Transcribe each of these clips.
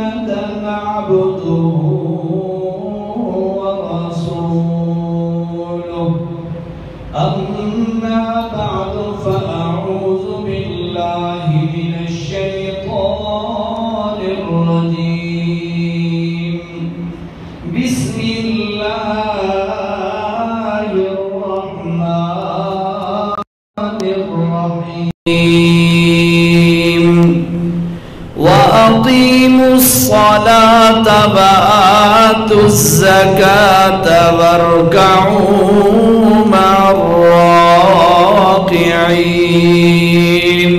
محمدا عبده ورسوله أما بعد فأعوذ بالله من الشيطان الرجيم بسم الله الرحمن الرحيم وأقيموا الصلاة وآتوا الزكاة واركعوا مع الراكعين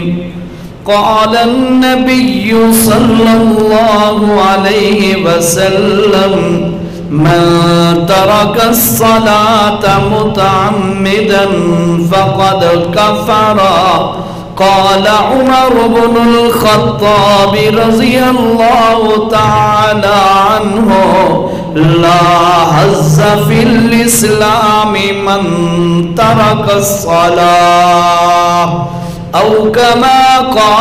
قال النبي صلى الله عليه وسلم من ترك الصلاة متعمدا فقد كفر قال عمر بن الخطاب رضي الله تعالى عنه لا حظ في الإسلام من ترك الصلاة أو كما قال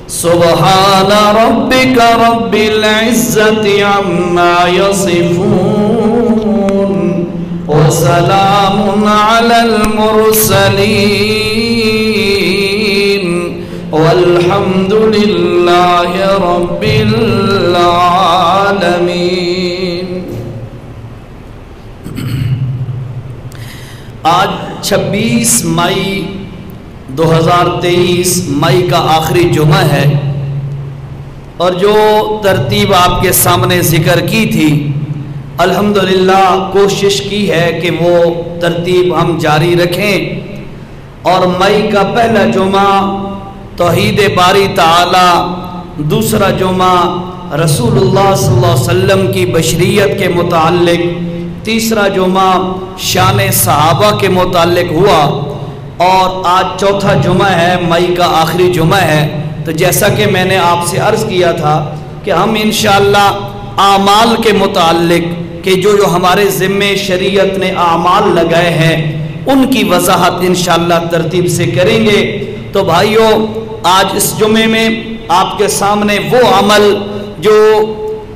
سبحان ربك رب العزة عما يصفون وسلام على المرسلين والحمد لله رب العالمين۔ آج 26 مئی 2023 مئی کا آخری جمعہ ہے، اور جو ترتیب آپ کے سامنے ذکر کی تھی الحمدللہ کوشش کی ہے کہ وہ ترتیب ہم جاری رکھیں، اور مئی کا پہلا جمعہ توحید باری تعالی، دوسرا جمعہ رسول اللہ صلی اللہ علیہ وسلم کی بشریت کے متعلق، تیسرا جمعہ شان صحابہ کے متعلق ہوا، اور آج چوتھا جمعہ ہے، مئی کا آخری جمعہ ہے۔ تو جیسا کہ میں نے آپ سے عرض کیا تھا کہ ہم انشاءاللہ اعمال کے متعلق کہ جو ہمارے ذمے شریعت نے اعمال لگائے ہیں ان کی وضاحت انشاءاللہ ترتیب سے کریں گے۔ تو بھائیو، آج اس جمعے میں آپ کے سامنے وہ عمل جو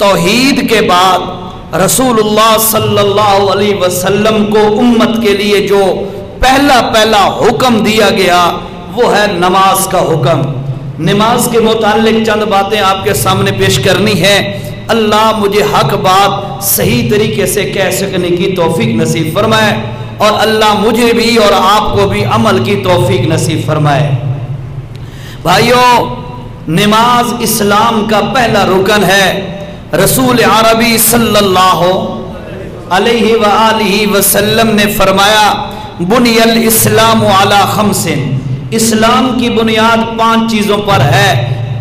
توحید کے بعد رسول اللہ صلی اللہ علیہ وسلم کو امت کے لیے جو پہلا حکم دیا گیا وہ ہے نماز کا حکم۔ نماز کے متعلق چند باتیں آپ کے سامنے پیش کرنی ہے۔ اللہ مجھے حق بات صحیح طریقے سے کہہ سکنے کی توفیق نصیب فرمائے، اور اللہ مجھے بھی اور آپ کو بھی عمل کی توفیق نصیب فرمائے۔ بھائیو، نماز اسلام کا پہلا رکن ہے۔ رسول عربی صلی اللہ علیہ وآلہ وسلم نے فرمایا بنی الاسلام علی خمس، اسلام کی بنیاد 5 چیزوں پر ہے۔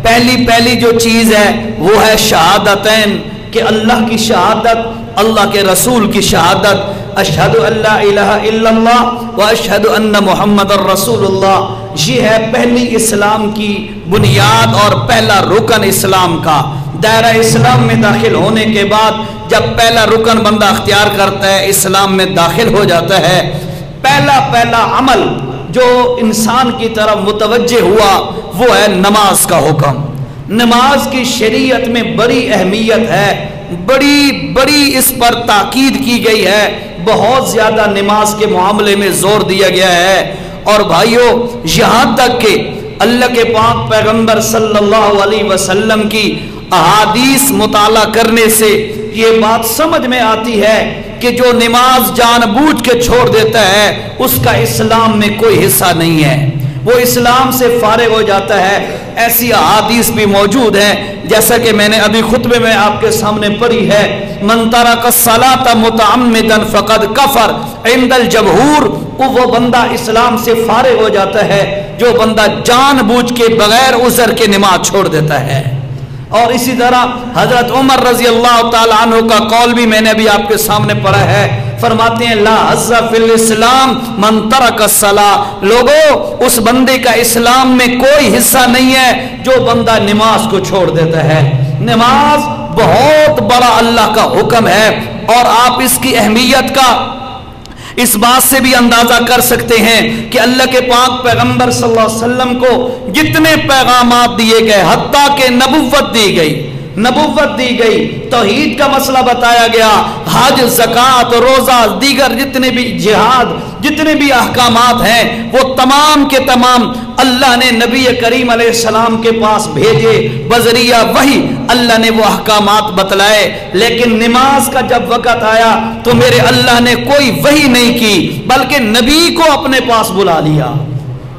پہلی جو چیز ہے وہ ہے شہادتین، کہ اللہ کی شہادت، اللہ کے رسول کی شہادت، اشہد ان لا الہ الا اللہ و اشہد ان محمد رسول اللہ۔ یہ ہے پہلی اسلام کی بنیاد اور پہلا رکن اسلام کا۔ دائرہ اسلام میں داخل ہونے کے بعد جب پہلا رکن بندہ اختیار کرتا ہے، اسلام میں داخل ہو جاتا ہے، پہلا عمل جو انسان کی طرف متوجہ ہوا وہ ہے نماز کا حکم۔ نماز کی شریعت میں بڑی اہمیت ہے، بڑی اس پر تاکید کی گئی ہے، بہت زیادہ نماز کے معاملے میں زور دیا گیا ہے۔ اور بھائیو، یہاں تک کہ اللہ کے پاک پیغمبر صلی اللہ علیہ وسلم کی احادیث مطالعہ کرنے سے یہ بات سمجھ میں آتی ہے کہ جو نماز جان بوجھ کے چھوڑ دیتا ہے اس کا اسلام میں کوئی حصہ نہیں ہے، وہ اسلام سے فارغ ہو جاتا ہے۔ ایسی احادیث بھی موجود ہیں، جیسا کہ میں نے ابھی خطبے میں آپ کے سامنے پڑھی ہے، من ترک الصلاۃ متعمدا فقد کفر عند الجمہور، وہ بندہ اسلام سے فارغ ہو جاتا ہے جو بندہ جان بوجھ کے بغیر عذر کے نماز چھوڑ دیتا ہے۔ اور اسی طرح حضرت عمر رضی اللہ تعالی عنہ کا قول بھی میں نے ابھی آپ کے سامنے پڑھا ہے، فرماتے ہیں لا حظ فی الاسلام من ترک الصلاۃ، لوگوں اس بندے کا اسلام میں کوئی حصہ نہیں ہے جو بندہ نماز کو چھوڑ دیتا ہے۔ نماز بہت بڑا اللہ کا حکم ہے، اور آپ اس کی اہمیت کا اس بات سے بھی اندازہ کر سکتے ہیں کہ اللہ کے پاک پیغمبر صلی اللہ علیہ وسلم کو جتنے پیغامات دیے گئے، حتیٰ کہ نبوت دی گئی، توحید کا مسئلہ بتایا گیا، حج، زکوٰۃ، روزہ، دیگر جتنے بھی جہاد، جتنے بھی احکامات ہیں وہ تمام کے تمام اللہ نے نبی کریم علیہ السلام کے پاس بھیجے، بذریعہ وحی اللہ نے وہ احکامات بتلائے۔ لیکن نماز کا جب وقت آیا تو میرے اللہ نے کوئی وحی نہیں کی، بلکہ نبی کو اپنے پاس بلا لیا۔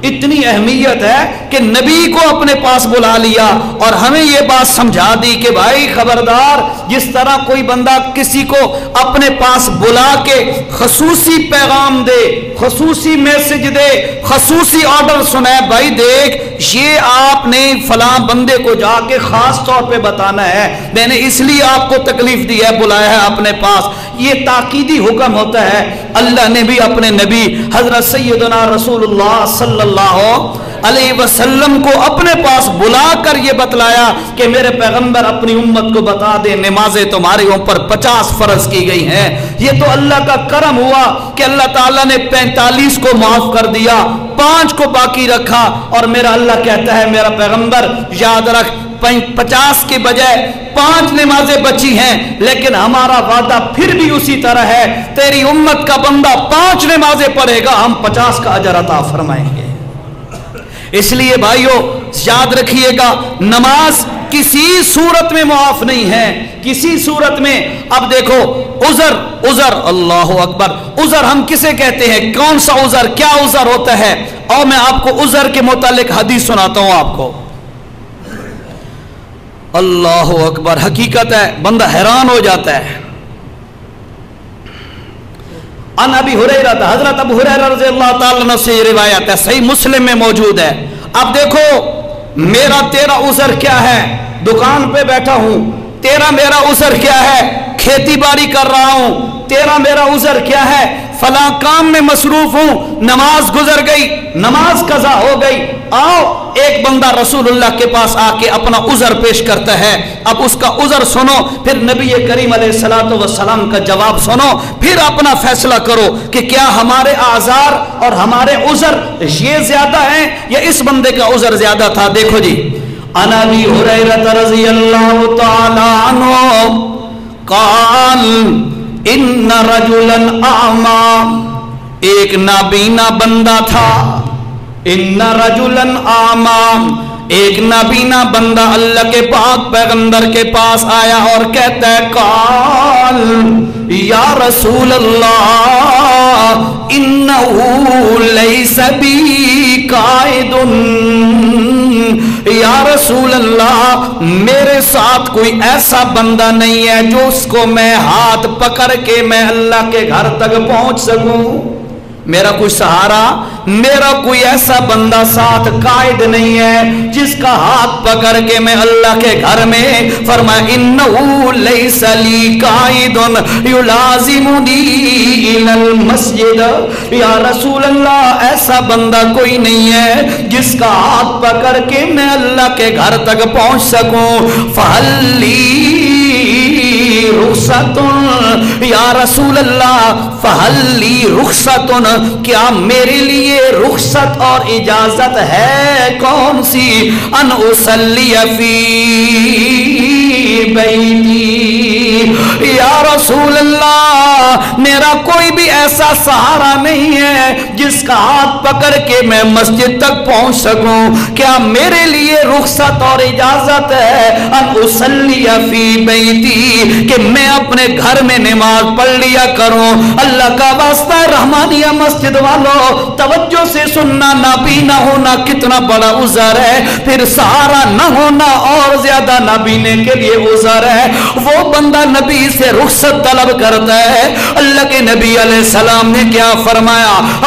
اتنی اہمیت ہے کہ نبی کو اپنے پاس بلا لیا، اور ہمیں یہ بات سمجھا دی کہ بھائی خبردار، جس طرح کوئی بندہ کسی کو اپنے پاس بلا کے خصوصی پیغام دے، خصوصی میسج دے، خصوصی آرڈر سنائے، بھائی دیکھ یہ آپ نے فلاں بندے کو جا کے خاص طور پہ بتانا ہے، میں نے اس لیے آپ کو تکلیف دی ہے، بلایا ہے اپنے پاس، یہ تاکیدی حکم ہوتا ہے۔ اللہ نے بھی اپنے نبی حضرت سیدنا رسول اللہ صلی اللہ علیہ وسلم کو اپنے پاس بلا کر یہ بتلایا کہ میرے پیغمبر اپنی امت کو بتا دے نمازیں تمہارے اوپر 50 فرض کی گئی ہیں۔ یہ تو اللہ کا کرم ہوا کہ اللہ تعالیٰ نے 45 کو معاف کر دیا، 5 کو باقی رکھا، اور میرا اللہ کہتا ہے میرا پیغمبر یاد رکھ 50 کے بجائے 5 نمازیں بچی ہیں، لیکن ہمارا وعدہ پھر بھی اسی طرح ہے، تیری امت کا بندہ 5 نمازیں پڑھے گا، ہم 50 کا اجر عطا فرمائیں گے۔ اس لیے بھائیو یاد رکھیے گا، نماز کسی صورت میں معاف نہیں ہے، کسی صورت میں۔ اب دیکھو عذر، اللہ اکبر، عذر ہم کسے کہتے ہیں؟ کون سا عذر؟ کیا عذر ہوتا ہے؟ اور میں آپ کو عذر کے متعلق حدیث سناتا ہوں آپ کو۔ اللہ اکبر، حقیقت ہے بندہ حیران ہو جاتا ہے۔ ان ابی ہریرہ، حضرت ابو ہریرہ رضی اللہ تعالیٰ عنہ سے یہ روایت ہے، صحیح مسلم میں موجود ہے۔ اب دیکھو میرا تیرا عذر کیا ہے؟ دکان پہ بیٹھا ہوں، تیرا میرا عذر کیا ہے؟ کھیتی باڑی کر رہا ہوں، تیرا میرا عذر کیا ہے؟ فلاں کام میں مصروف ہوں، نماز گزر گئی، نماز قضا ہو گئی۔ آؤ ایک بندہ رسول اللہ کے پاس آ کے اپنا عذر پیش کرتا ہے، اب اس کا عذر سنو، پھر نبی کریم علیہ الصلوۃ والسلام کا جواب سنو، پھر اپنا فیصلہ کرو کہ کیا ہمارے اعذار اور ہمارے عذر یہ زیادہ ہیں یا اس بندے کا عذر زیادہ تھا۔ دیکھو جی، عن ابی ہریرہ رضی اللہ تعالی عنہ قال ان رجلا اعمی، ایک نابینا بندہ تھا، ان رجلا اعمی، ایک نابینا بندہ اللہ کے پاک پیغمبر کے پاس آیا اور کہتا ہے قال یا رسول اللہ انہو لیس بی قائد، یا رسول اللہ میرے ساتھ کوئی ایسا بندہ نہیں ہے جو اس کو میں ہاتھ پکڑ کے میں اللہ کے گھر تک پہنچ سکوں، میرا کوئی سہارا، میرا کوئی ایسا بندہ ساتھ قائد نہیں ہے جس کا ہاتھ پکڑ کے میں اللہ کے گھر میں۔ فرمایا انہو لیس لی قائد یلازمنی الی المسجد، یا رسول اللہ ایسا بندہ کوئی نہیں ہے جس کا ہاتھ پکڑ کے میں اللہ کے گھر تک پہنچ سکوں۔ فہل لی رخصت، یا رسول اللہ فہل لی رخصت، کیا میرے لیے رخصت اور اجازت ہے کون سی؟ ان اصلی فی بیتی، یا رسول اللہ میرا کوئی بھی ایسا سہارا نہیں ہے جس کا ہاتھ پکڑ کے میں مسجد تک پہنچ سکوں، کیا میرے لیے رخصت اور اجازت ہے ان اصلی فی بیتی کہ میں اپنے گھر میں نماز پڑھ لیا کروں؟ اللہ کا واسطہ رحمانیہ مسجد والوں توجہ سے سننا، نابینا ہونا کتنا بڑا عذر ہے، پھر سہارا نہ ہونا اور زیادہ نابینے کے لیے عذر ہے۔ وہ بندہ نبی سے رخصت طلب کرتا ہے، اللہ کے نبی علیہ السلام نے کیا فرمایا؟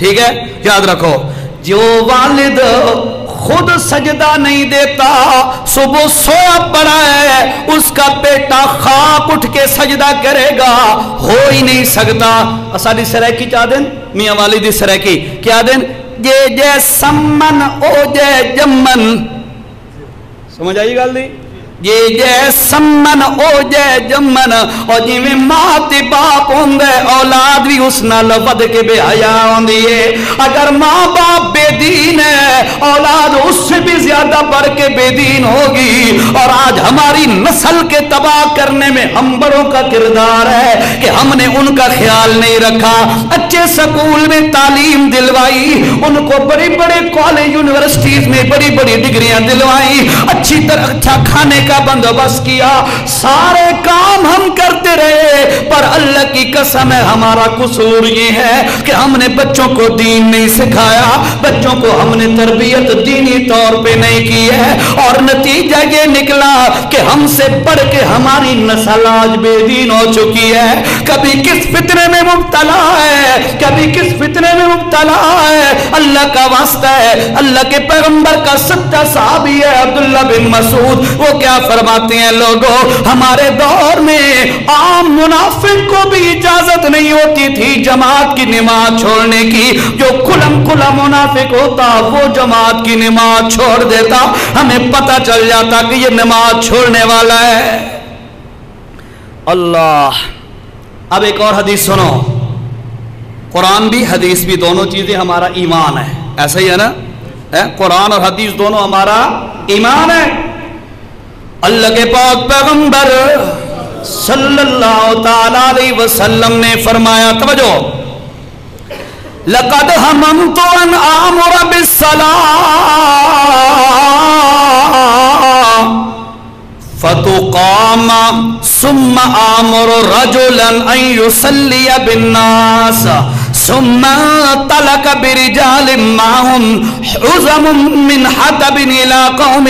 ٹھیک ہے، یاد رکھو، جو والد خود سجدہ نہیں دیتا، صبح سویا پڑا ہے، اس کا بیٹا خواب اٹھ کے سجدہ کرے گا، ہو ہی نہیں سکتا۔ اساڈی سرائکی کیا دن، میاں والدی سرائکی کیا دن، جے سمن او جے جمن، سمجھ آئی گل دی، جے سمن او جے جمن، اور جی میں ماں تے باپ ہوندے اولاد بھی اس نال ود کے بے حیا ہوندی ہے۔ اگر ماں باپ بے دین ہے، اولاد اس سے بھی زیادہ بڑھ کے بے دین ہوگی۔ اور آج ہماری نسل کے تباہ کرنے میں ہم بڑوں کا کردار ہے کہ ہم نے ان کا خیال نہیں رکھا، اچھے سکول میں تعلیم دلوائی، ان کو بڑی بڑے کالج یونیورسٹیز میں بڑی بڑی ڈگریاں دلوائی، اچھی طرح اچھا کھانے کا بندوبست کیا، سارے کام ہم کرتے رہے، پر اللہ کی قسم ہے ہمارا قصور یہ ہے کہ ہم نے بچوں کو دین نہیں سکھایا، بچوں کو ہم نے تربیت دینی طور پہ نہیں کی ہے، اور نتیجہ یہ نکلا کہ ہم سے پڑھ کے ہماری نسل آج بے دین ہو چکی ہے۔ کبھی کس فتنے میں مبتلا ہے، کبھی کس فتنے میں مبتلا ہے، اللہ کا واسطہ ہے، اللہ کے پیغمبر کا سچا صحابی ہے عبداللہ بن مسعود، وہ کیا فرماتے ہیں، لوگوں ہمارے دور میں عام منافق کو بھی اجازت نہیں ہوتی تھی جماعت کی نماز چھوڑنے کی، جو کھلم کھلا منافق ہوتا وہ جماعت کی نماز چھوڑ دیتا، ہمیں پتہ چل جاتا کہ یہ نماز چھوڑنے والا ہے۔ اللہ، اب ایک اور حدیث سنو، قرآن بھی حدیث بھی دونوں چیزیں ہمارا ایمان ہے، ایسا ہی ہے نا، قرآن اور حدیث دونوں ہمارا ایمان ہے۔ اللہ کے پاک پیغمبر صلی اللہ تعالی علیہ وسلم نے فرمایا، توجہ، لقد ہممت ان آمر بالصلاۃ فتقام ثم آمر رجلا ان يصلي بالناس ثم تلك برجال معهم حزم من حطب الى قوم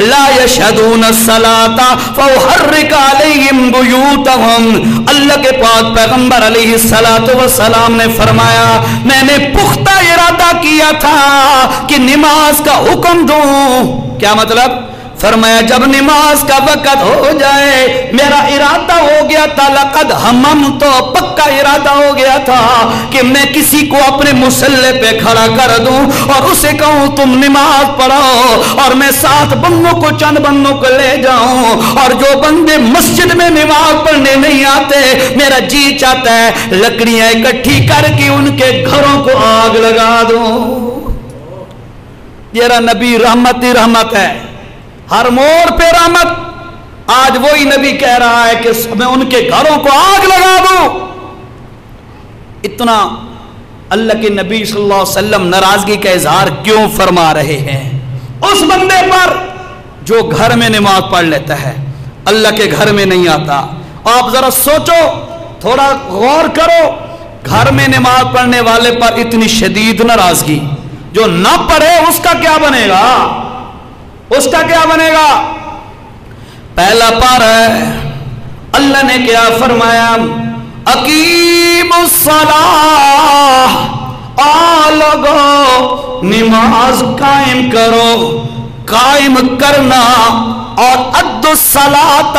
لا يشهدون الصلاة فأحرق عليهم بيوتهم۔ اللہ کے پاک پیغمبر علیہ السلام نے فرمایا، میں نے پختہ ارادہ کیا تھا کہ نماز کا حکم دوں۔ کیا مطلب؟ فرمایا جب نماز کا وقت ہو جائے، میرا ارادہ ہو گیا تھا، لقد ہمم تو پکا ارادہ ہو گیا تھا کہ میں کسی کو اپنے مصلی پہ کھڑا کر دوں اور اسے کہوں تم نماز پڑھو، اور میں 7 بندوں کو چند بندوں کو لے جاؤں، اور جو بندے مسجد میں نماز پڑھنے نہیں آتے، میرا جی چاہتا ہے لکڑیاں اکٹھی کر کے ان کے گھروں کو آگ لگا دوں۔ میرا نبی رحمت ہی رحمت ہے، ہر موڑ پہ رحمت۔ آج وہی نبی کہہ رہا ہے کہ میں ان کے گھروں کو آگ لگا دوں۔ اتنا اللہ کے نبی صلی اللہ علیہ وسلم ناراضگی کا اظہار کیوں فرما رہے ہیں اس بندے پر جو گھر میں نماز پڑھ لیتا ہے، اللہ کے گھر میں نہیں آتا؟ آپ ذرا سوچو، تھوڑا غور کرو، گھر میں نماز پڑھنے والے پر اتنی شدید ناراضگی، جو نہ پڑھے اس کا کیا بنے گا؟ اس کا کیا بنے گا؟ پہلا پارہ ہے، اللہ نے کیا فرمایا، اقیم الصلاۃ، آ لوگو نماز قائم کرو، قائم کرنا اور اد الصلاۃ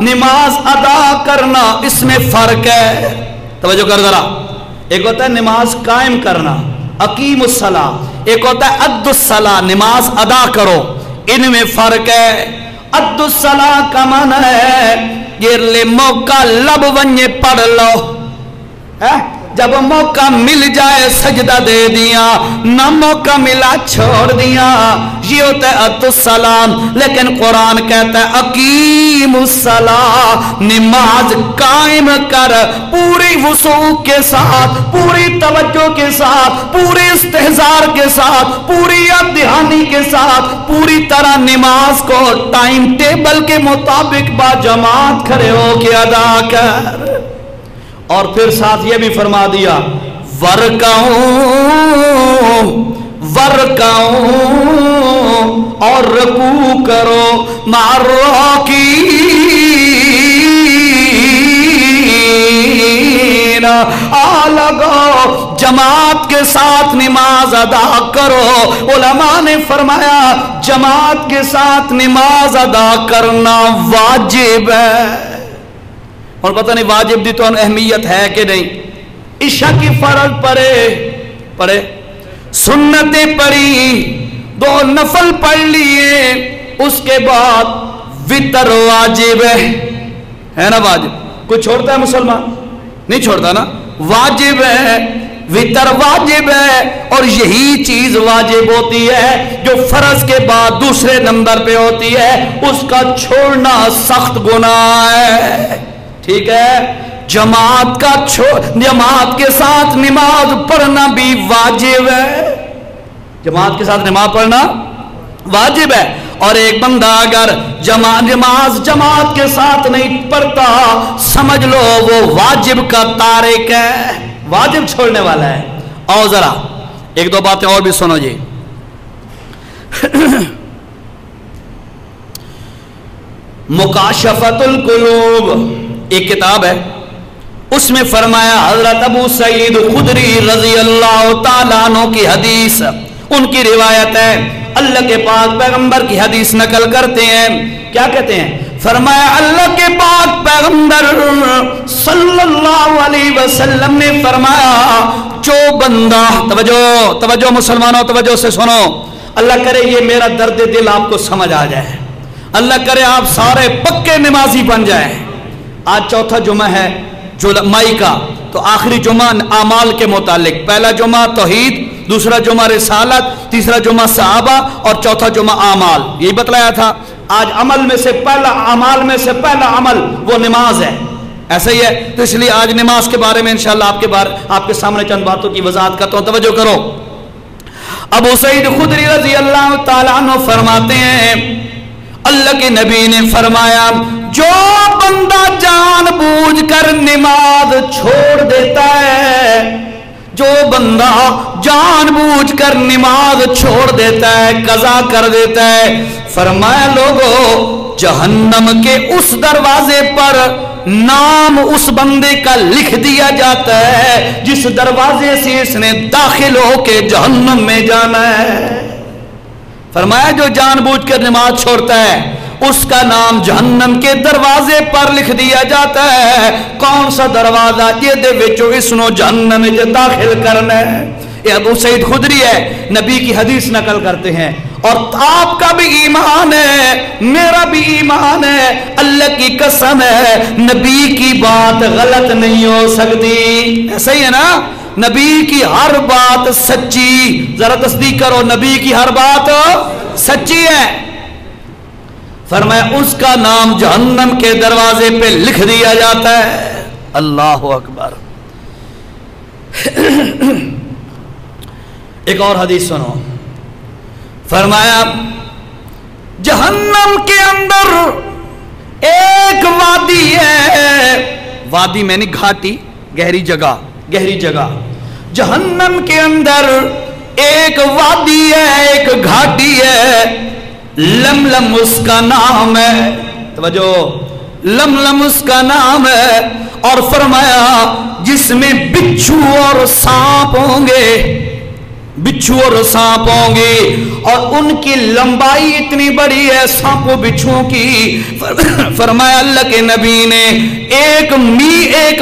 نماز ادا کرنا، اس میں فرق ہے۔ توجہ کر ذرا، ایک ہوتا ہے نماز قائم کرنا اقیم الصلاۃ، ایک ہوتا ہے اد الصلاۃ نماز ادا کرو، ان میں فرق ہے۔ اد الصلاۃ کا معنی ہے یہ لے موقع لب ونجے پڑھ لو، جب موقع مل جائے سجدہ دے دیا، نہ موقع ملا چھوڑ دیا، یہ ہوتا ہے اد الصلاۃ۔ لیکن قرآن کہتا ہے اقیم الصلاۃ، نماز قائم کر، پوری وضو کے ساتھ، پوری توجہ کے ساتھ، پوری استحضار کے ساتھ، پوری یاد دہانی کے ساتھ، پوری طرح نماز کو ٹائم ٹیبل کے مطابق با جماعت کھڑے ہو کے ادا کر۔ اور پھر ساتھ یہ بھی فرما دیا ورکعوں اور رکوع کرو مع الراکعین، آ لگو جماعت کے ساتھ نماز ادا کرو۔ علماء نے فرمایا جماعت کے ساتھ نماز ادا کرنا واجب ہے، اور پتہ نہیں واجب دی تو اہمیت ہے کہ نہیں۔ عشاء کی فرض پڑھے، سنتیں پڑھی، 2 نفل پڑھ لیے، اس کے بعد وتر واجب ہے نا؟ واجب کوئی چھوڑتا ہے مسلمان؟ نہیں چھوڑتا نا، واجب ہے، وتر واجب ہے، اور یہی چیز واجب ہوتی ہے جو فرض کے بعد دوسرے نمبر پہ ہوتی ہے، اس کا چھوڑنا سخت گناہ ہے، ٹھیک ہے؟ جماعت کے ساتھ نماز پڑھنا بھی واجب ہے، جماعت کے ساتھ نماز پڑھنا واجب ہے۔ اور ایک بندہ اگر نماز جماعت کے ساتھ نہیں پڑھتا، سمجھ لو وہ واجب کا تارک ہے، واجب چھوڑنے والا ہے۔ اور ذرا 1-2 باتیں اور بھی سنو جی۔ مکاشفت القلوب ایک کتاب ہے، اس میں فرمایا حضرت ابو سعید خدری رضی اللہ تعالیٰ عنہ کی حدیث، ان کی روایت ہے، اللہ کے پاک پیغمبر کی حدیث نقل کرتے ہیں، کیا کہتے ہیں؟ فرمایا اللہ کے پاک پیغمبر صلی اللہ علیہ وسلم نے فرمایا جو بندہ، توجہ مسلمانوں توجہ سے سنو، اللہ کرے یہ میرا درد دل آپ کو سمجھ آ جائے، اللہ کرے آپ سارے پکے نمازی بن جائیں۔ آج چوتھا جمعہ ہے مئی کا، تو آخری جمعہ اعمال کے متعلق، پہلا جمعہ توحید، دوسرا جمعہ رسالت، تیسرا جمعہ صحابہ، اور چوتھا جمعہ اعمال، یہی بتلایا تھا۔ آج عمل میں سے پہلا، اعمال میں سے پہلا عمل وہ نماز ہے، ایسا ہی ہے، تو اس لیے آج نماز کے بارے میں انشاءاللہ آپ کے سامنے چند باتوں کی وضاحت کرتا ہوں، توجہ کرو۔ ابو سعید خدری رضی اللہ تعالیٰ عنہ فرماتے ہیں اللہ کے نبی نے فرمایا جو بندہ جان بوجھ کر نماز چھوڑ دیتا ہے، جو بندہ جان بوجھ کر نماز چھوڑ دیتا ہے، قضا کر دیتا ہے، فرمایا لوگو جہنم کے اس دروازے پر نام اس بندے کا لکھ دیا جاتا ہے جس دروازے سے اس نے داخل ہو کے جہنم میں جانا ہے۔ فرمایا جو جان بوجھ کر نماز چھوڑتا ہے اس کا نام جہنم کے دروازے پر لکھ دیا جاتا ہے۔ کون سا دروازہ؟ یہ دے وچوں اس نو جہنم میں داخل کرنا ہے۔ یہ ابو سعید خدری ہے، نبی کی حدیث نقل کرتے ہیں، اور آپ کا بھی ایمان ہے، میرا بھی ایمان ہے، اللہ کی قسم ہے نبی کی بات غلط نہیں ہو سکتی، ایسا ہی ہے نا؟ نبی کی ہر بات سچی، ذرا تصدیق کرو، نبی کی ہر بات سچی ہے۔ فرمایا اس کا نام جہنم کے دروازے پہ لکھ دیا جاتا ہے۔ اللہ اکبر۔ ایک اور حدیث سنو، فرمایا جہنم کے اندر ایک وادی ہے، وادی میں نہیں گھاٹی، گہری جگہ، گہری جگہ، جہنم کے اندر ایک وادی ہے، ایک گھاٹی ہے، لملم اس کا نام ہے، توجہ، لملم اس کا نام ہے، اور فرمایا جس میں بچھو اور سانپ ہوں گے، بچھو اور سانپ ہوں گے، اور ان کی لمبائی اتنی بڑی ہے سانپوں بچھوں کی، فرمایا اللہ کے نبی نے ایک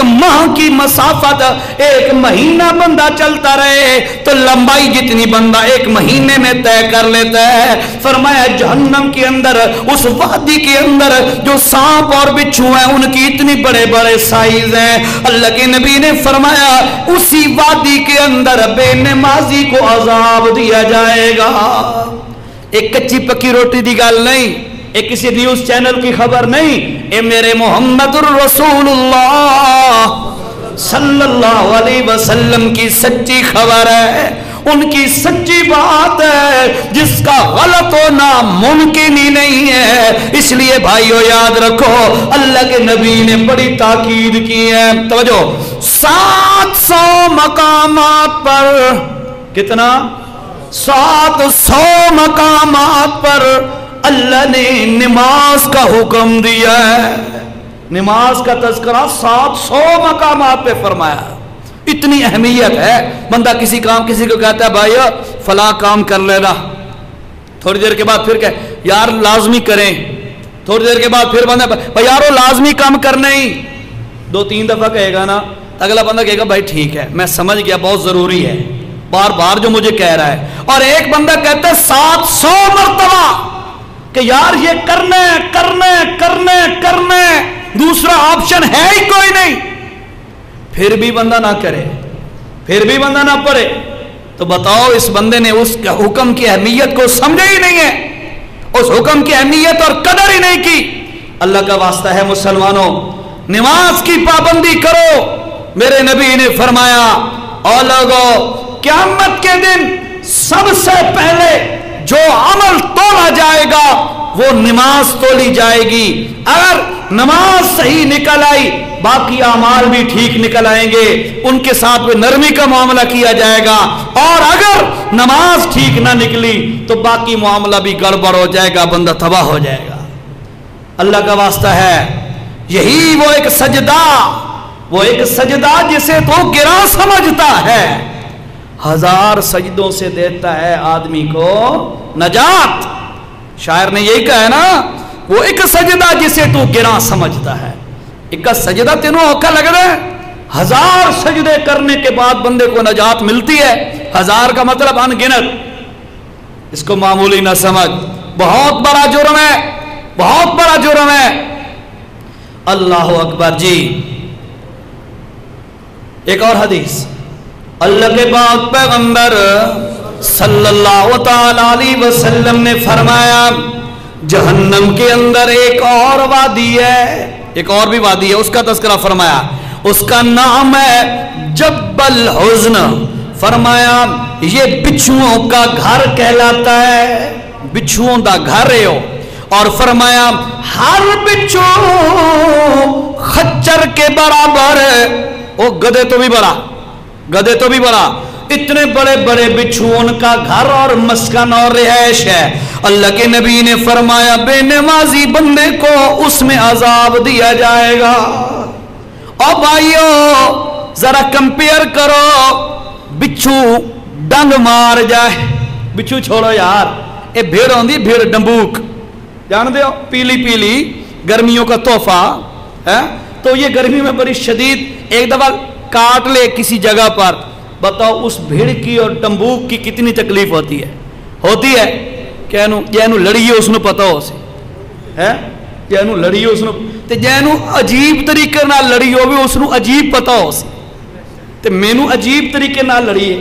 ماہ کی مسافت ایک مہینہ بندہ چلتا رہے تو لمبائی جتنی بندہ ایک مہینے میں طے کر لیتا ہے۔ فرمایا جہنم کے اندر اس وادی کے اندر جو سانپ اور بچھو ہیں ان کی اتنی بڑے بڑے سائز ہیں، اللہ کے نبی نے فرمایا اسی وادی کے اندر بے نمازی کو عذاب دیا جائے گا۔ ایک کچی پکی روٹی دی گال نہیں، ایک کسی نیوز چینل کی خبر نہیں، اے میرے محمد الرسول اللہ صلی اللہ علیہ وسلم کی سچی خبر ہے، ان کی سچی بات ہے جس کا غلط ہونا ممکن ہی نہیں ہے۔ اس لیے بھائیو یاد رکھو اللہ کے نبی نے بڑی تاکید کی ہے، توجہ، 700 مقامات پر، کتنا؟ 700 مقامات پر اللہ نے نماز کا حکم دیا ہے، نماز کا تذکرہ 700 مقامات پہ فرمایا۔ اتنی اہمیت ہے. بندہ کسی کو کہتا ہے بھائی فلاں کام کر لینا, تھوڑی دیر کے بعد پھر کہ یار لازمی کریں, تھوڑی دیر کے بعد پھر بندہ بھائی یارو لازمی کام کرنا ہی, 2-3 دفعہ کہے گا نا, اگلا بندہ کہے گا بھائی ٹھیک ہے میں سمجھ گیا بہت ضروری ہے, بار بار جو مجھے کہہ رہا ہے. اور ایک بندہ کہتا ہے 700 مرتبہ کہ یار یہ کرنا ہے کرنا ہے کرنا ہے کرنا ہے, دوسرا آپشن ہے ہی کوئی نہیں, پھر بھی بندہ نہ کرے, پھر بھی بندہ نہ پڑھے. تو بتاؤ اس بندے نے اس حکم کی اہمیت کو سمجھا ہی نہیں ہے, اس حکم کی اہمیت اور قدر ہی نہیں کی. اللہ کا واسطہ ہے مسلمانوں, نماز کی پابندی کرو. میرے نبی نے فرمایا او لوگو قیامت کے دن سب سے پہلے جو عمل تولا جائے گا وہ نماز تولی جائے گی. اگر نماز صحیح نکل آئی باقی اعمال بھی ٹھیک نکل آئیں گے, ان کے ساتھ بھی نرمی کا معاملہ کیا جائے گا. اور اگر نماز ٹھیک نہ نکلی تو باقی معاملہ بھی گڑبڑ ہو جائے گا, بندہ تباہ ہو جائے گا. اللہ کا واسطہ ہے یہی وہ ایک سجدہ جسے تو گراں سمجھتا ہے, 1000 سجدوں سے دیتا ہے آدمی کو نجات. شاعر نے یہی کہا ہے نا, وہ ایک سجدہ جسے تو گراں سمجھتا ہے. ایک سجدہ تینوں اوکھا لگ رہا ہے, 1000 سجدے کرنے کے بعد بندے کو نجات ملتی ہے. 1000 کا مطلب ان گنت, اس کو معمولی نہ سمجھ, بہت بڑا جرم ہے, بہت بڑا جرم ہے. اللہ اکبر. جی ایک اور حدیث, اللہ کے پاک پیغمبر صلی اللہ تعالی علیہ وسلم نے فرمایا جہنم کے اندر ایک اور وادی ہے, ایک اور بھی وادی ہے, اس کا تذکرہ فرمایا, اس کا نام ہے جبل حزن. فرمایا یہ بچھوؤں کا گھر کہلاتا ہے, بچھوؤں دا گھر ہے. اور فرمایا ہر بچھو خچر کے برابر ہے, وہ گدے تو بھی بڑا, گدے تو بھی بڑا, اتنے بڑے بڑے بچھوؤں کا گھر اور مسکن اور رہائش ہے. اللہ کے نبی نے فرمایا بے نمازی بندے کو اس میں عذاب دیا جائے گا. اور بھائیو ذرا کمپیئر کرو, بچھو ڈنگ مار جائے, بچھو چھوڑو یار, اے بھیڑ ہوندی بھیڑ ڈمبوک, جان دے ہو, پیلی پیلی گرمیوں کا تحفہ ہے. تو یہ گرمی میں بڑی شدید ایک دفعہ کاٹ لے کسی جگہ پر, بتاؤ اس بھیڑ کی اور ڈمبوک کی کتنی تکلیف ہوتی ہے, ہوتی ہے. جینو لڑیے اس نے پتا ہو سی ہے, جینو لڑیے اس نے, تے جینو عجیب طریقے نہ لڑی ہو بھی اس نے عجیب پتا ہو سی, تے مینو عجیب طریقے نہ لڑیے.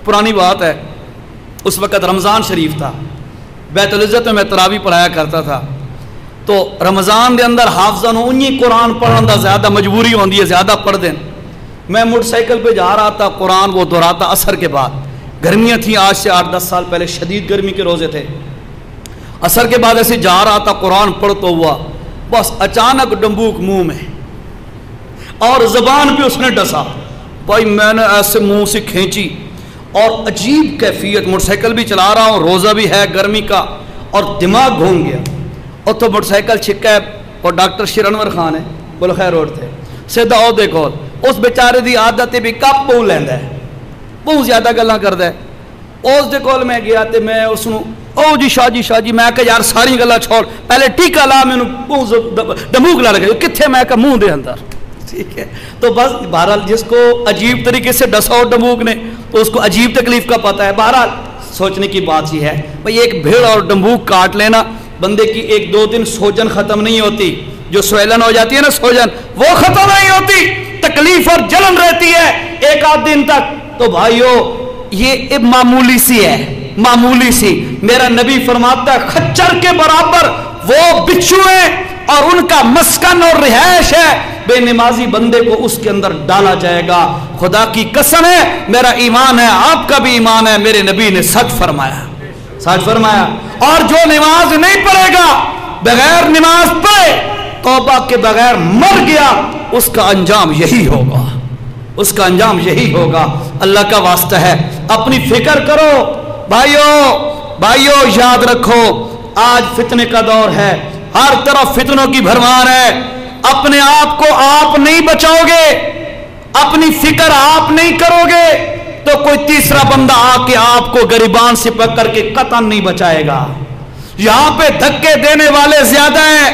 پرانی بات ہے, اس وقت رمضان شریف تھا, بیت العزت میں تراویح پڑھایا کرتا تھا. تو رمضان دے اندر حافظاں نوں انہی قرآن پڑھن دا زیادہ مجبوری ہوندی ہے, زیادہ پڑھ دیں. میں موٹر سائیکل پہ جا رہا تھا, قرآن وہ دہراتا عصر کے بعد, گرمیاں تھیں, آج سے 8-10 سال پہلے شدید گرمی کے روزے تھے. عصر کے بعد ایسے جا رہا تھا, قرآن پڑھتا ہوا, بس اچانک ڈمبوک منہ میں اور زبان پہ اس نے ڈسا. بھائی میں نے ایسے منہ سے کھینچی اور عجیب کیفیت, موٹر سائیکل بھی چلا رہا ہوں, روزہ بھی ہے گرمی کا, اور دماغ گھوم گیا. اور تو موٹر سائیکل چھکا ہے, اور ڈاکٹر شیر انور خان ہے بلخیر روڈ تھے, سیدھا او دیکھو اس بیچارے دی عادت ہے بھی کپ پو لیندا ہے, بہت زیادہ گلاں کردا ہے. اس دے کول میں گیا تے میں اس نوں او جی شاہ جی میں کہ یار ساری گلاں چھوڑ, پہلے ٹیکا لا, مینوں ڈموک لڑ گیا, کتھے, میں کہ منہ دے اندر. ٹھیک ہے, تو بس بہرحال جس کو عجیب طریقے سے ڈسا ڈموک نے تو اس کو عجیب تکلیف کا پتہ ہے. بہرحال سوچنے کی بات ہی ہے بھئی, ایک بھیڑ اور ڈمبوک کاٹ لینا بندے کی 1-2 دن سوجن ختم نہیں ہوتی, جو سویلن ہو جاتی ہے نا سوجن, وہ ختم نہیں ہوتی, تکلیف اور جلن رہتی ہے 1-8 دن تک. تو بھائیو یہ معمولی سی ہے, معمولی سی. میرا نبی فرماتا ہے خچر کے برابر وہ بچھو ہیں اور ان کا مسکن اور رہائش ہے, بے نمازی بندے کو اس کے اندر ڈالا جائے گا. خدا کی قسم ہے, میرا ایمان ہے, آپ کا بھی ایمان ہے, میرے نبی نے سچ فرمایا, سچ فرمایا. اور جو نماز نہیں پڑھے گا, بغیر نماز پڑھے توبہ کے بغیر مر گیا, اس کا انجام یہی ہوگا, اس کا انجام یہی ہوگا. اللہ کا واسطہ ہے اپنی فکر کرو بھائیو, یاد رکھو آج فتنے کا دور ہے, ہر طرف فتنوں کی بھرمار ہے. اپنے آپ کو آپ نہیں بچاؤ گے, اپنی فکر آپ نہیں کرو گے تو کوئی تیسرا بندہ آ کے آپ کو گریبان سے پکڑ کے قطعاً نہیں بچائے گا. یہاں پہ دھکے دینے والے زیادہ ہیں،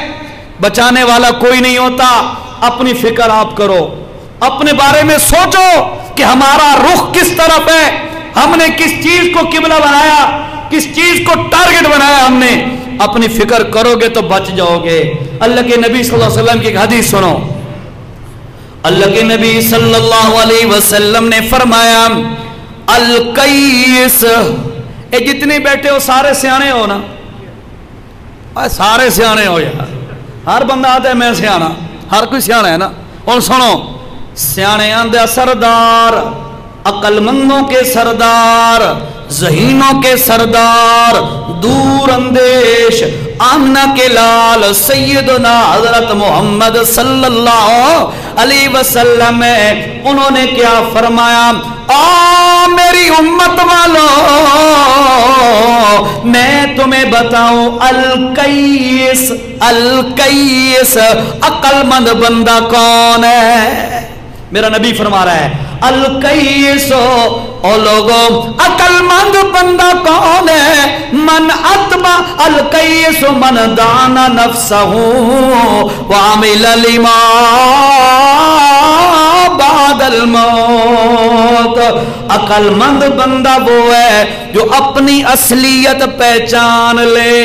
بچانے والا کوئی نہیں ہوتا. اپنی فکر آپ کرو، اپنے بارے میں سوچو کہ ہمارا رخ کس طرف ہے، ہم نے کس چیز کو قبلہ بنایا، کس چیز کو ٹارگٹ بنایا. ہم نے اپنی فکر کرو گے تو بچ جاؤ گے. اللہ کے نبی صلی اللہ علیہ وسلم کی ایک حدیث سنو. اللہ کے نبی صلی اللہ علیہ وسلم نے فرمایا القیس، اے جتنے بیٹھے ہو سارے سیانے ہو نا، سارے سیانے ہو یار. ہر بندہ آتا ہے میں سیانا، ہر کوئی سیانا ہے نا. اور سنو، سیانے آندے سردار، عقل مندوں کے سردار، ذہینوں کے سردار، دور اندیش، آمنہ کے لال سیدنا حضرت محمد صلی اللہ علیہ وسلم ہے. انہوں نے کیا فرمایا؟ میری امت والو، میں تمہیں بتاؤں القیس، القیس عقل مند بندہ کون ہے؟ میرا نبی فرما رہا ہے القیس، او لوگوں عقل مند بندہ کون ہے؟ من اتبع، القیس من دانا نفسہ وعمل لما بعد الموت. عقل مند بندہ وہ ہے جو اپنی اصلیت پہچان لے،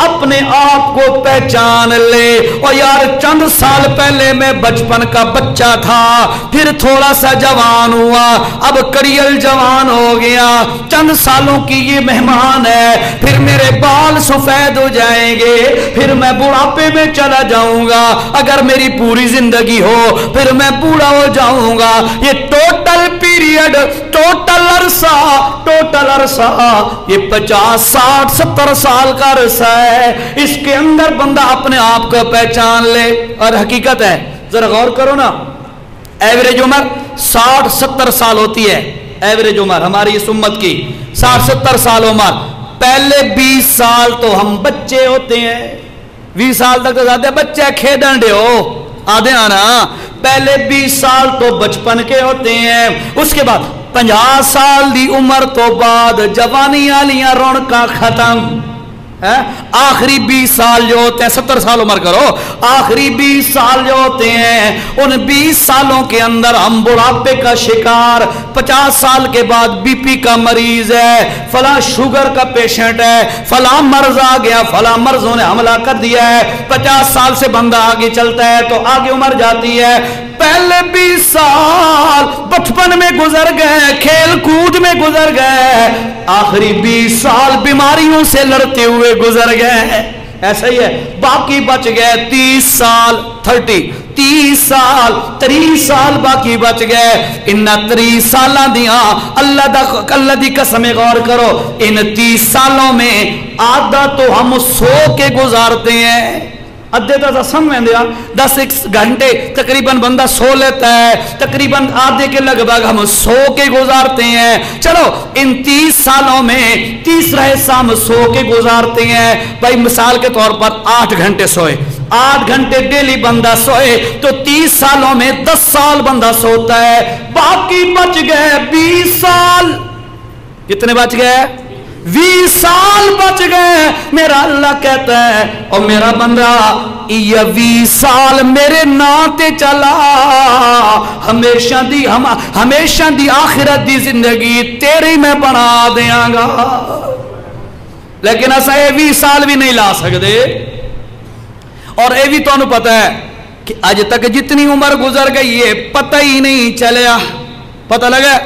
اپنے آپ کو پہچان لے. اور یار چند سال پہلے میں بچپن کا بچہ تھا، پھر تھوڑا سا جوان ہوا، اب کڑیل جوان ہو گیا، چند سالوں کی یہ مہمان ہے، پھر میرے بال سفید ہو جائیں گے، پھر میں بڑھاپے میں چلا جاؤں گا. اگر میری پوری زندگی ہو پھر میں بوڑھا ہو جاؤں گا. یہ ٹوٹل پیریڈ، ٹوٹل عرصہ یہ 50 60 70 سال کا عرصہ ہے. اس کے اندر بندہ اپنے آپ کو پہچان لے. اور حقیقت ہے، ذرا غور کرو نا، ایوریج عمر 60 70 سال ہوتی ہے. ایوریج عمر ہماری اس امت کی 60 70 سال عمر. پہلے 20 سال تو ہم بچے ہوتے ہیں، 20 سال تک تو زیادہ بچے کھیڈن دے ہو آدھے آنا. پہلے 20 سال تو بچپن کے ہوتے ہیں، اس کے بعد 50 سال دی عمر تو بعد جوانی والیاں رونقاں ختم. آخری 20 سال جو ہوتے ہیں، 70 سال عمر کرو، آخری 20 سال جو ہوتے ہیں ان 20 سالوں کے اندر ہم بڑھاپے کا شکار. 50 سال کے بعد بی پی کا مریض ہے، فلاں شوگر کا پیشنٹ ہے، فلاں مرض آ گیا، فلاں مرضوں نے حملہ کر دیا ہے. 50 سال سے بندہ آگے چلتا ہے تو آگے عمر جاتی ہے. پہلے 20 سال بچپن میں گزر گئے، کھیل کود میں گزر گئے، آخری 20 سال بیماریوں سے لڑتے ہوئے گزر گئے. ایسا ہی ہے، باقی بچ گئے 30 سال 30 سال باقی بچ گئے. ان 30 سالاں دیاں اللہ دی قسم غور کرو، ان 30 سالوں میں آدھا تو ہم سو کے گزارتے ہیں. ادھے تو سمجھ دیا 10 گھنٹے تقریباً بندہ سو لیتا ہے، تقریباً آدھے کے لگ بھگ ہم سو کے گزارتے ہیں. چلو ان 30 سالوں میں تیسرا حصہ ہم سو کے گزارتے ہیں. بھائی مثال کے طور پر 8 گھنٹے سوئے، 8 گھنٹے ڈیلی بندہ سوئے تو 30 سالوں میں 10 سال بندہ سوتا ہے. باقی بچ گئے 20 سال. کتنے بچ گئے؟ 20 سال بچ گئے. میرا اللہ کہتا ہے اور میرا بندہ یہ 20 سال میرے نام تے چلا، ہمیشہ دی آخرت دی زندگی تیری میں بنا دیاں گا. لیکن ایسا یہ 20 سال بھی نہیں لا سکتے. اور یہ بھی تو انہوں پتا ہے کہ آج تک جتنی عمر گزر گئی ہے پتہ ہی نہیں چلیا. پتہ لگا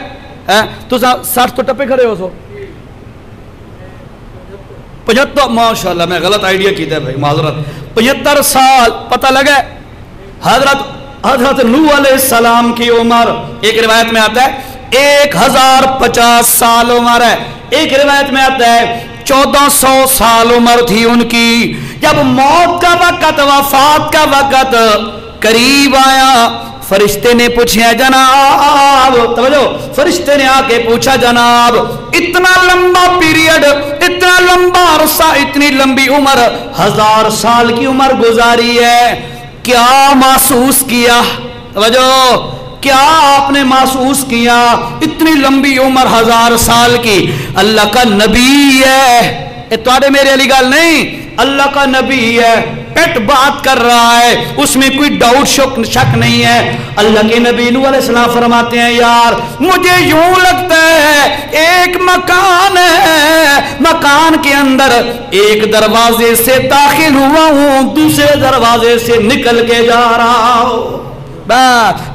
تو 60 تو ٹپے کھڑے ہو سو 75. ماشاءاللہ میں غلط آئیڈیا کیتا ہے بھائی، معذرت. 75 سال. پتہ لگا حضرت نوح علیہ السلام کی عمر ایک روایت میں آتا ہے 1050 سال عمر ہے. ایک روایت میں آتا ہے 1400 سال عمر تھی ان کی. جب موت کا وقت، وفات کا وقت قریب آیا، فرشتے نے پوچھا جناب، توجہ، فرشتے نے آ کے پوچھا جناب اتنا لمبا پیریڈ، اتنا لمبا عرصہ، اتنی لمبی عمر، 1000 سال کی عمر گزاری ہے، کیا محسوس کیا؟ توجہ، کیا آپ نے محسوس کیا اتنی لمبی عمر 1000 سال کی؟ اللہ کا نبی ہے، تواڈے میرے علی گل نہیں، اللہ کا نبی ہے، پیٹ بات کر رہا ہے، اس میں کوئی ڈاؤٹ شک نہیں ہے۔ اللہ کے نبی نوح علیہ السلام فرماتے ہیں یار مجھے یوں لگتا ہے ایک مکان ہے، مکان کے اندر ایک دروازے سے داخل ہوا ہوں، دوسرے دروازے سے نکل کے جا رہا ہوں،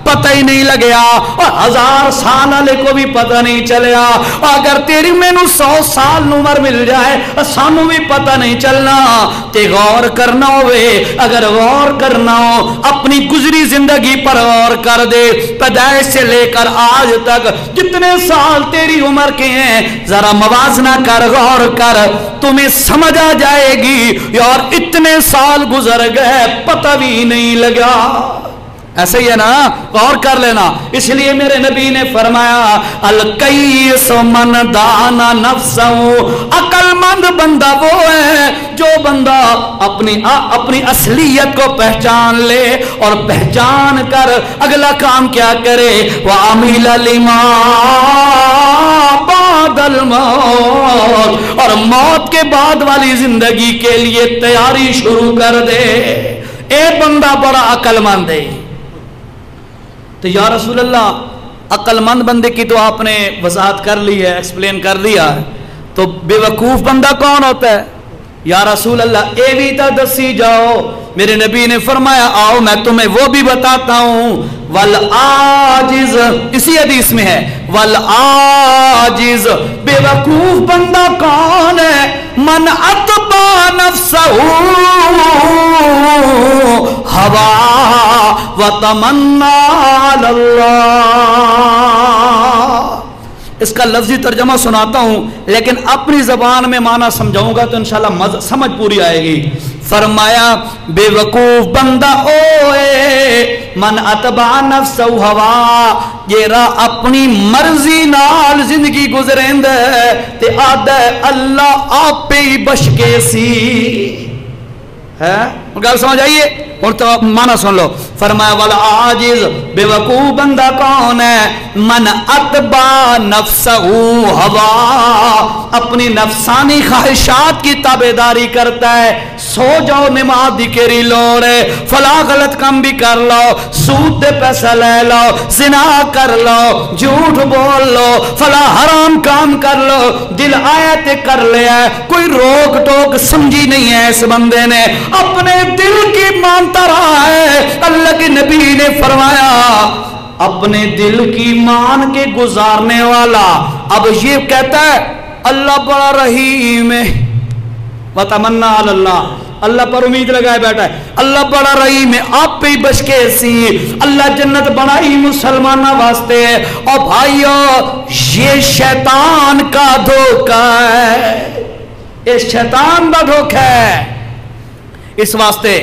پتہ ہی نہیں لگیا، اور 1000 سال والے کو بھی پتہ نہیں چلیا۔ اگر تیری مینوں 100 سال عمر مل جائے سانوں بھی پتہ نہیں چلنا، تے غور کرنا ہوئے، اگر غور کرنا ہو اپنی گزری زندگی پر غور کر دے، پیدائش سے لے کر آج تک جتنے سال تیری عمر کے ہیں ذرا موازنہ کر، غور کر، تمہیں سمجھ آ جائے گی یار اتنے سال گزر گئے پتہ بھی نہیں لگا۔ ایسے ہی ہے نا، غور کر لینا۔ اس لیے میرے نبی نے فرمایا الکیس من دانا نفسہ، عقل مند بندہ وہ ہے جو بندہ اپنی اصلیت کو پہچان لے اور پہچان کر اگلا کام کیا کرے، وَعَمِلَ لِمَا بَعْدَ الْمَوْتِ، اور موت کے بعد والی زندگی کے لیے تیاری شروع کر دے۔ اے بندہ بڑا عقل مند ہے۔ تو یا رسول اللہ عقل مند بندے کی تو آپ نے وضاحت کر لی ہے، ایکسپلین کر دیا ہے، تو بے وقوف بندہ کون ہوتا ہے؟ یا رسول اللہ اے بھی تا دسی جاؤ۔ میرے نبی نے فرمایا آؤ میں تمہیں وہ بھی بتاتا ہوں، والعاجز، اسی حدیث میں ہے والعاجز، بے وقوف بندہ کون ہے؟ من اتبع نفسہ ہوا وتمنا علی اللہ۔ اس کا لفظی ترجمہ سناتا ہوں لیکن اپنی زبان میں معنی سمجھاؤں گا تو انشاءاللہ سمجھ پوری آئے گی۔ فرمایا بے وقوف بندہ اوے من اتبع نفسہ ہوا، یہ راہ اپنی مرضی نال زندگی گزریں دے تے آدھے اللہ آپ پہ ہی بشکے سی ہے۔ گل سمجھ آئیے، اور تو معنی سن لو۔ فرمایا والعاجز، بے وقوف بندہ کون ہے؟ من اتبع نفسہ ہوا، اپنی نفسانی خواہشات کی تابعداری کرتا ہے۔ سو جاؤ نماز دی کیری لوڑ ہے، فلاں غلط کام بھی کر لو، سود دے پیسہ لے لو، زنا کر لو، جھوٹ بول لو، فلاں حرام کام کر لو، دل آیا تے کر لیا ہے، کوئی روک ٹوک سمجھی نہیں ہے اس بندے نے، اپنے دل کی مانتا رہا ہے۔ اللہ کے نبی نے فرمایا اپنے دل کی مان کے گزارنے والا اب یہ کہتا ہے اللہ بڑا رحیم ہے، وتمنا علی اللہ، اللہ پر امید لگائے بیٹھا ہے، اللہ بڑا رحیم ہے، آپ پہ ہی بچ کے سی، اللہ جنت بنائی مسلمانہ واسطے ہے۔ اور بھائیو یہ شیطان کا دھوکہ ہے، یہ شیطان کا دھوکہ ہے۔ اس واسطے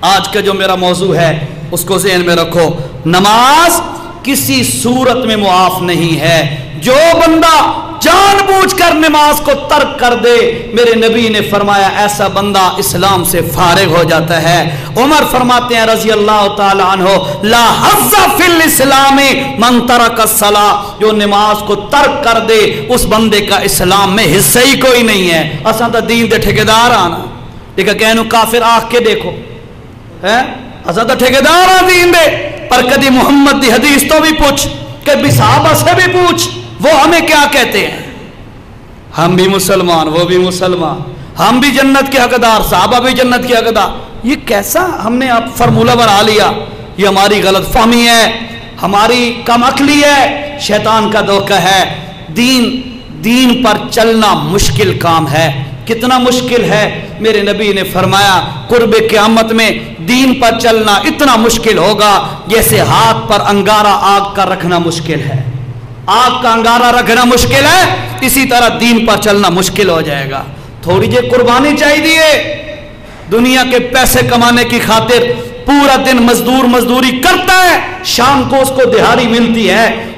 آج کا جو میرا موضوع ہے اس کو ذہن میں رکھو، نماز کسی صورت میں معاف نہیں ہے۔ جو بندہ جان بوجھ کر نماز کو ترک کر دے، میرے نبی نے فرمایا ایسا بندہ اسلام سے فارغ ہو جاتا ہے۔ عمر فرماتے ہیں رضی اللہ تعالی عنہ لا حظ فی الاسلام من ترک الصلاۃ، جو نماز کو ترک کر دے اس بندے کا اسلام میں حصہ ہی کوئی نہیں ہے۔ اساں تا دین دے ٹھیکیدار آنا، لیکن کہنو کافر آکھ کے دیکھو ہے، اساں تا ٹھیکیدار آ دین دے، پر کدی محمد دی حدیث تو بھی پوچھ، کبھی صحابہ سے بھی پوچھ، وہ ہمیں کیا کہتے ہیں؟ ہم بھی مسلمان، وہ بھی مسلمان، ہم بھی جنت کے حقدار، صحابہ بھی جنت کے حقدار۔ یہ کیسا ہم نے اب فارمولہ بنا لیا؟ یہ ہماری غلط فہمی ہے، ہماری کم عقلی ہے، شیطان کا دھوکہ ہے۔ دین پر چلنا مشکل کام ہے۔ کتنا مشکل ہے؟ میرے نبی نے فرمایا قرب قیامت میں دین پر چلنا اتنا مشکل ہوگا جیسے ہاتھ پر انگارہ آگ کا رکھنا مشکل ہے۔ آگ کا انگارہ رکھنا مشکل ہے، اسی طرح دین پر چلنا مشکل ہو جائے گا۔ تھوڑی جی قربانی چاہیے، دنیا کے پیسے کمانے کی خاطر پورا دن مزدوری کرتا ہے، شام کو اس کو دہاڑی ملتی ہے،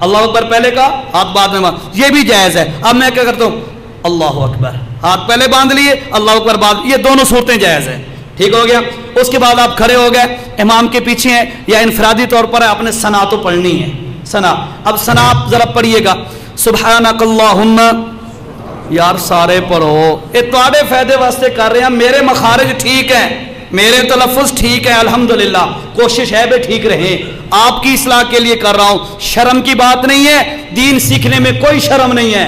اللہ اکبر پہلے کا ہاتھ بعد میں باندھ، یہ بھی جائز ہے۔ اب میں کیا کرتا ہوں، اللہ اکبر ہاتھ پہلے باندھ لیے، اللہ اکبر بعد، یہ دونوں صورتیں جائز ہیں، ٹھیک ہو گیا۔ اس کے بعد آپ کھڑے ہو گئے، امام کے پیچھے ہیں یا انفرادی طور پر ہے، آپ نے ثنا تو پڑھنی ہے، ثنا۔ اب ثنا آپ ذرا پڑھیے گا، سبحانک اللہم، یار سارے پڑھو، یہ تواڈے فائدے واسطے کر رہے ہیں، میرے مخارج ٹھیک ہیں، میرے تلفظ ٹھیک ہے، الحمدللہ، کوشش ہے بھی ٹھیک رہے، آپ کی اصلاح کے لیے کر رہا ہوں، شرم کی بات نہیں ہے، دین سیکھنے میں کوئی شرم نہیں ہے،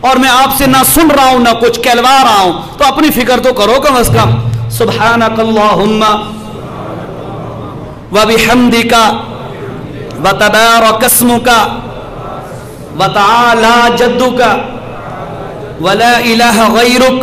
اور میں آپ سے نہ سن رہا ہوں نہ کچھ کہلوا رہا ہوں، تو اپنی فکر تو کرو کم از کم۔ سبحانک اللہم وبحمدک وتبارک اسمک وتعالی جدک ولا الہ غیرک۔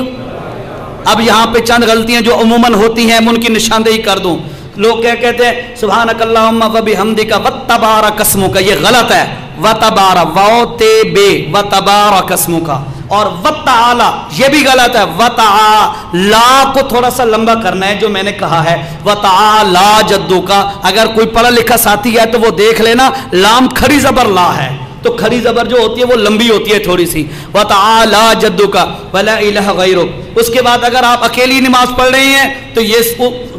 اب یہاں پہ چند غلطیاں جو عموماً ہوتی ہیں، میں ان کی نشاندہی کر دوں۔ لوگ کیا کہتے ہیں، سبحانک اللہم وبحمدک وتبارک اسمک، یہ غلط ہے، وتبارک، واو تے بے، وتبارک اسمک، اور وتعالی یہ بھی غلط ہے، وتعالی کو تھوڑا سا لمبا کرنا ہے جو میں نے کہا ہے، وتعالی جدک۔ اگر کوئی پڑھا لکھا ساتھی ہے تو وہ دیکھ لینا، لام کھڑی زبر لا ہے، تو کھڑی زبر جو ہوتی ہے وہ لمبی ہوتی ہے تھوڑی سی، وَتَعَالَى جَدُّكَ وَلَا إِلَهَ غَيْرُكَ۔ اس کے بعد اگر آپ اکیلی نماز پڑھ رہی ہیں تو یہ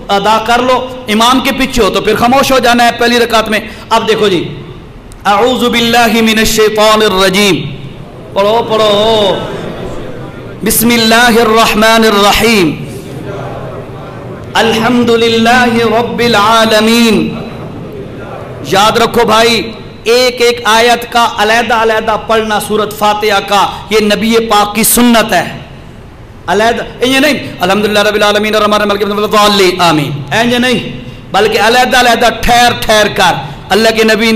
ادا کر لو، امام کے پیچھے ہو تو پھر خاموش ہو جانا ہے پہلی رکعت میں۔ اب دیکھو جی، اعوذ باللہ من الشیطان الرجیم، پڑھو پڑھو، بسم اللہ الرحمن الرحیم، الحمدللہ رب العالمین۔ یاد رکھو بھائی، ایک ایک آیت کا علیحدہ علیحدہ پڑھنا سورۃ فاتحہ کا، یہ نبی پاک کی سنت ہے، علیحدہ یہ نہیں الحمدللہ رب العالمین الرحمن الرحیم آمین، یہ نہیں، بلکہ علیحدہ علیحدہ ٹھہر ٹھہر کر۔ اللہ کے نبی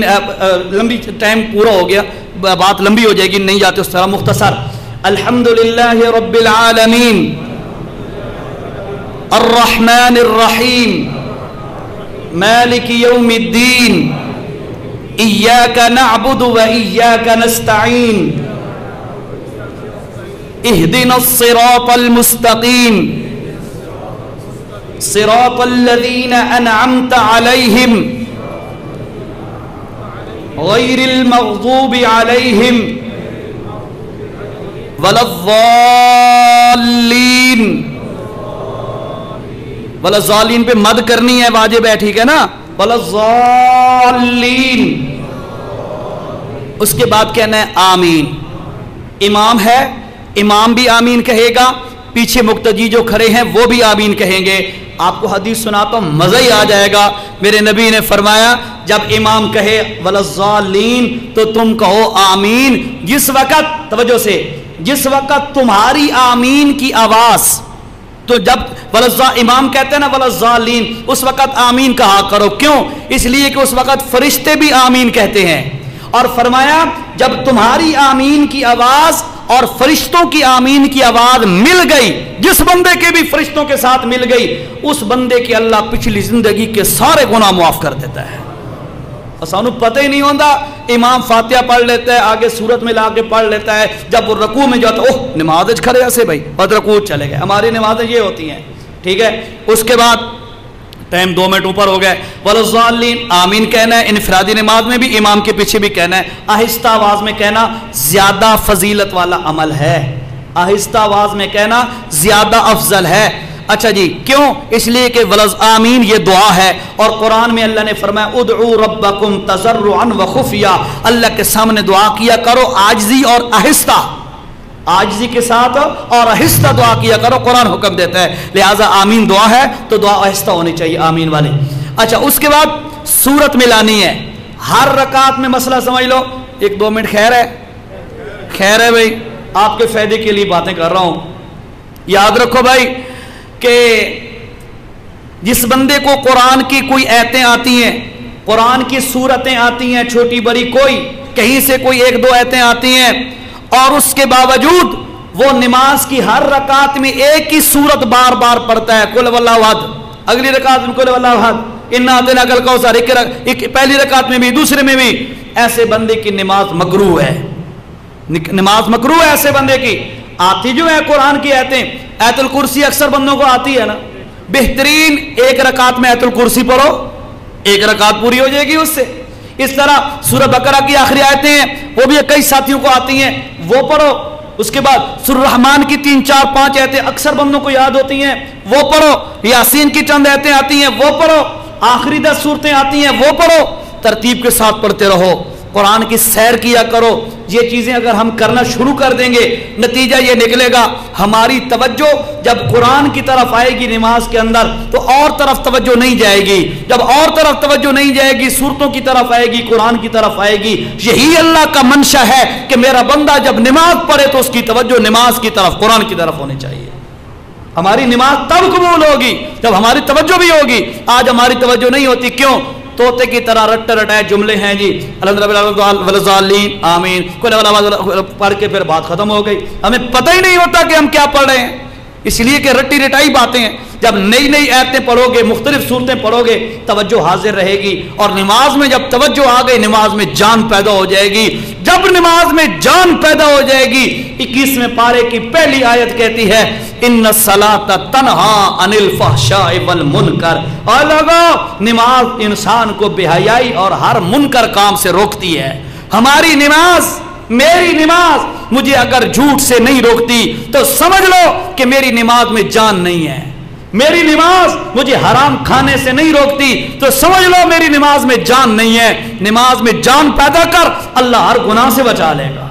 لمبی ٹائم پورا ہو گیا، بات لمبی ہو جائے گی، نہیں جاتے اس طرح، مختصر، الحمدللہ رب العالمین الرحمن الرحیم مالک یوم الدین ایاک نعبد و ایاک نستعین اہدنا الصراط المستقیم صراط الذین انعمت علیہم غیر المغضوب علیہم ولا الضالین۔ ولا الضالین پہ مد کرنی ہے، واجب ہے، ٹھیک ہے نا، ولا الضالین۔ اس کے بعد کہنا ہے آمین۔ امام ہے، امام بھی آمین کہے گا، پیچھے مقتدی جو کھڑے ہیں وہ بھی آمین کہیں گے۔ آپ کو حدیث سناتا ہوں، مزہ ہی آ جائے گا۔ میرے نبی نے فرمایا جب امام کہے ولا الضالین تو تم کہو آمین، جس وقت، توجہ سے، جس وقت تمہاری آمین کی آواز، تو جب امام کہتے ہیں نا ولا الضالین، اس وقت آمین کہا کرو، کیوں؟ اس لیے کہ اس وقت فرشتے بھی آمین کہتے ہیں، اور فرمایا جب تمہاری آمین کی آواز اور فرشتوں کی آمین کی آواز مل گئی، جس بندے کے بھی فرشتوں کے ساتھ مل گئی، اس بندے کے اللہ پچھلی زندگی کے سارے گناہ معاف کر دیتا ہے۔ سانو پتہ ہی نہیں ہوتا، امام فاتحہ پڑھ لیتا ہے، آگے سورت میں لا کے پڑھ لیتا ہے، جب وہ رکوع میں جاتا ہے، اوہ نماز کھڑے ایسے بھائی، بد رکوع چلے گئے۔ ہماری نمازیں یہ ہوتی ہیں، ٹھیک ہے۔ اس کے بعد ٹائم 2 منٹ اوپر ہو گئے، ولا الضالین آمین کہنا ہے، انفرادی نماز میں بھی امام کے پیچھے بھی کہنا ہے۔ آہستہ آواز میں کہنا زیادہ فضیلت والا عمل ہے، آہستہ آواز میں کہنا زیادہ افضل ہے۔ اچھا جی، کیوں؟ اس لیے کہ ولز آمین یہ دعا ہے، اور قرآن میں اللہ نے فرمایا ادعو ربکم تضرعا وخفیا، اللہ کے سامنے دعا کیا کرو عاجزی اور آہستہ، عاجزی کے ساتھ اور آہستہ دعا کیا کرو، قرآن حکم دیتا ہے، لہٰذا آمین دعا ہے تو دعا آہستہ ہونی چاہیے، آمین والے۔ اچھا، اس کے بعد سورت ملانی ہے، ہر رکعت میں مسئلہ سمجھ لو۔ 1-2 منٹ خیر ہے، خیر ہے بھائی، آپ کے فائدے کے لیے باتیں کر رہا ہوں۔ یاد رکھو بھائی کہ جس بندے کو قرآن کی کوئی آیتیں آتی ہیں، قرآن کی سورتیں آتی ہیں چھوٹی بڑی، کوئی کہیں سے کوئی 1-2 آیتیں آتی ہیں، اور اس کے باوجود وہ نماز کی ہر رکعت میں ایک ہی سورت بار بار پڑھتا ہے، قل واللہ احد، اگلی رکعت میں قل واللہ احد، انا اعطیناک الکوثر، پہلی رکعت میں بھی دوسرے میں بھی، ایسے بندے کی نماز مکروہ ہے، نماز مکروہ ہے ایسے بندے کی۔ آتی جو ہے قرآن کی آیتیں، آیت الکرسی اکثر بندوں کو آتی ہے نا، بہترین ایک رکعت میں آیت الکرسی پڑھو، ایک رکعت پوری ہو جائے گی اس سے۔ اس طرح سورہ بقرہ کی آخری آیتیں ہیں وہ بھی کئی ساتھیوں کو آتی ہیں، وہ پڑھو۔ اس کے بعد سورہ رحمان کی 3 4 5 آیتیں اکثر بندوں کو یاد ہوتی ہیں، وہ پڑھو۔ یاسین کی چند آیتیں آتی ہیں، وہ پڑھو۔ آخری 10 سورتیں آتی ہیں، وہ پڑھو۔ ترتیب کے ساتھ پڑھتے رہو، قرآن کی سیر کیا کرو۔ یہ چیزیں اگر ہم کرنا شروع کر دیں گے، نتیجہ یہ نکلے گا ہماری توجہ جب قرآن کی طرف آئے گی نماز کے اندر تو اور طرف توجہ نہیں جائے گی، جب اور طرف توجہ نہیں جائے گی صورتوں کی طرف آئے گی، قرآن کی طرف آئے گی۔ یہی اللہ کا منشا ہے کہ میرا بندہ جب نماز پڑھے تو اس کی توجہ نماز کی طرف، قرآن کی طرف ہونی چاہیے۔ ہماری نماز تب قبول ہوگی جب ہماری توجہ بھی ہوگی۔ آج ہماری توجہ نہیں ہوتی، کیوں؟ طوطے کی طرح رٹ رٹائے جملے ہیں جی، الحمدللہ آمین پڑھ کے پھر بات ختم ہو گئی، ہمیں پتہ ہی نہیں ہوتا کہ ہم کیا پڑھ رہے ہیں، اس لیے کہ رٹی رٹائی باتیں ہیں۔ جب نئی نئی آیتیں پڑھو گے، مختلف صورتیں پڑھو گے، توجہ حاضر رہے گی، اور نماز میں جب توجہ آ گئی نماز میں جان پیدا ہو جائے گی۔ جب نماز میں جان پیدا ہو جائے گی، 21ویں پارے کی پہلی آیت کہتی ہے ان الصلاۃ تنہا عن الفحشاء والمنکر، اور لوگو نماز انسان کو بے حیائی اور ہر منکر کام سے روکتی ہے۔ ہماری نماز، میری نماز مجھے اگر جھوٹ سے نہیں روکتی تو سمجھ لو کہ میری نماز میں جان نہیں ہے۔ میری نماز مجھے حرام کھانے سے نہیں روکتی تو سمجھ لو میری نماز میں جان نہیں ہے۔ نماز میں جان پیدا کر، اللہ ہر گناہ سے بچا لے گا۔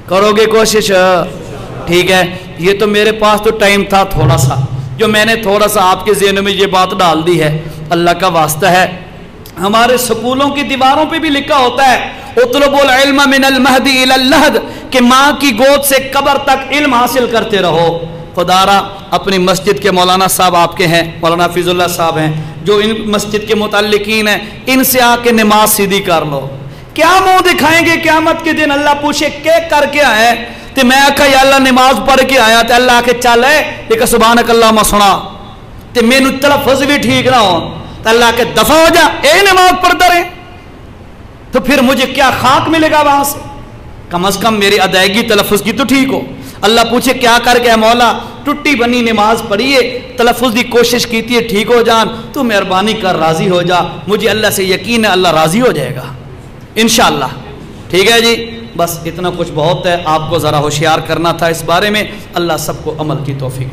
کرو گے کوشش؟ ٹھیک ہے، یہ تو میرے پاس تو ٹائم تھا تھوڑا سا، جو میں نے تھوڑا سا آپ کے ذہن میں یہ بات ڈال دی ہے۔ اللہ کا واسطہ ہے، ہمارے سکولوں کی دیواروں پہ بھی لکھا ہوتا ہے اطلب العلم من المہد الی اللحد، کہ ماں کی گود سے قبر تک علم حاصل کرتے رہو۔ خدا را اپنی مسجد کے مولانا صاحب آپ کے ہیں، مولانا حفیظ اللہ صاحب ہیں، جو ان مسجد کے متعلقین ہیں، ان سے آ کے نماز سیدھی کر لو۔ کیا منہ دکھائیں گے قیامت کے دن؟ اللہ پوچھے کہ کر کے آئے تو میں آکھا یا اللہ نماز پڑھ کے آیا، تو اللہ آکھے چل ہے لیکن سبحانک اللہ سنا تو مینو تلفظ بھی ٹھیک نہ ہو، تو اللہ کے دفع ہو جا، اے نماز پڑھتا رہے، تو پھر مجھے کیا خاک ملے گا وہاں سے؟ کم از کم میری ادائیگی تلفظ کی تو ٹھیک ہو۔ اللہ پوچھے کیا کر کے مولا ٹٹی بنی نماز پڑھیے، تلفظ کی کوشش کیتی ہے ٹھیک ہو جان، تو مہربانی کر راضی ہو جا، مجھے اللہ سے یقین ہے اللہ راضی ہو جائے گا انشاءاللہ۔ ٹھیک ہے جی، بس اتنا کچھ بہت ہے، آپ کو ذرا ہوشیار کرنا تھا اس بارے میں۔ اللہ سب کو عمل کی توفیق